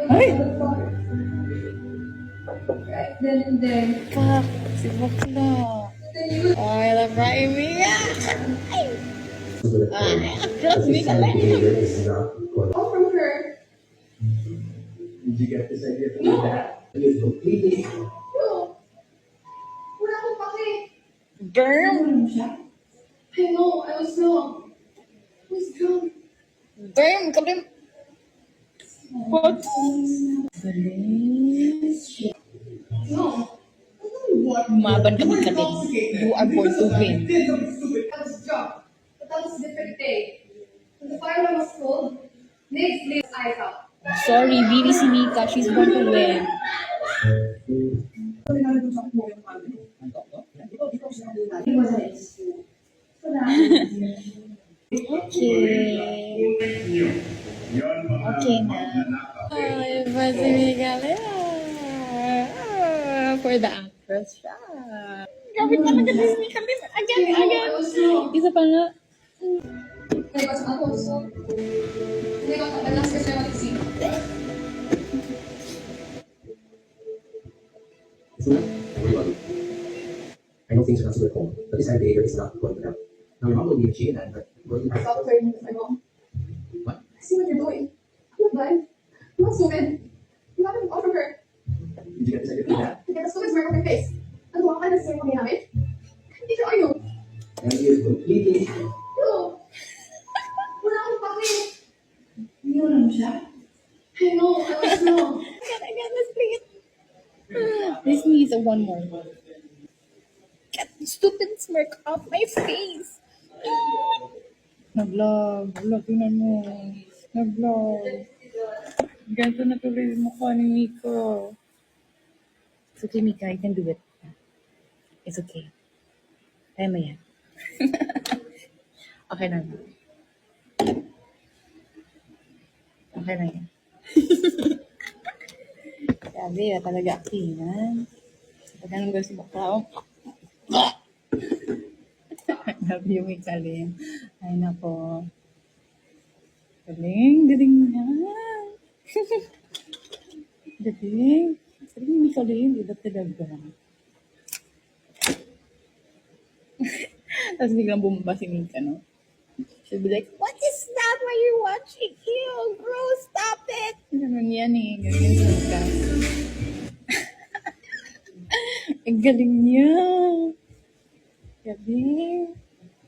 Ay! Fuck, si bakla. Ay, alam na, Mika. Ay, aklas, Mika lang. All from her. Did you get this idea from your dad? It is completely No. Wala akong pake. Damn! I know, I was wrong. I was drunk. Damn, kalim. What? Galing. No. Umaban kami kalim. You are born to win. I was drunk. But that was a different day. When the fireman was cold, Nick blew his eyes out. Sorry, Bibi si Mika. She's born to win. He wasn't. So that. Okay. Okay na. Ay, ba si Mika for the actress siya. Grabe talaga si Mika Lim. Again. I was wrong. Isa pa nga. I got ako, so. Hindi ko kabalas kasi ako isip. It's not everybody. I know things are not super cool, but this kind of behavior is not going to help. Now, your mom will be cheating at, but will you have Stop turning to my mom. what? I see what you're doing. I'm not blind. I'm not stupid. You haven't all from her. Did you get this idea from your dad? To get a stupid smirk on your face. Ano ba ka na sa'yo kami namin? Teacher, are you? And he is completely No. Wala akong pake. Hindi mo naman siya? I know, I was wrong. Again, let's play it. This needs a one more. Get the stupid smirk off my face. Nag-vlog. Wala, tingnan mo. Nag-vlog. Ganito na tuloy yung mukha ni Mika. It's okay, Mika. You can do it. It's okay. Kaya mo yan. Okay na. Okay na yan. Sabi, talaga actingan. Pagka nang gusto mo tao. Love you, Mika Lim. Ay, nako. Galing niya. Galing. Galing, Mika Lim. Iba talaga. Tapos biglang bumaba si Mika, no? She'll be like, what is that? Why are you watching? Ew, gross, stop it! Ganun yan eh. Ganun sa Mika. Ang galing niya. Galing.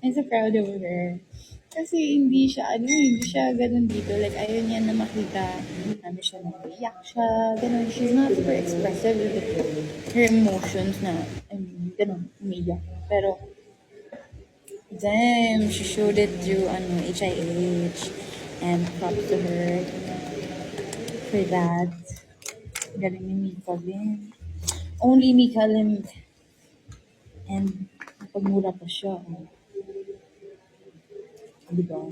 I'm so proud of her. Kasi hindi siya ganun dito. Like, ayaw niya na makita ano siya, nag-react siya, ganun. She's not super expressive with her emotions na, ganun, umiyak. Pero, damn, she showed it through, HIH. And props to her for that. Galing ni Mika Lim. Only Mika Lim. And, pagmura pa siya. Diba?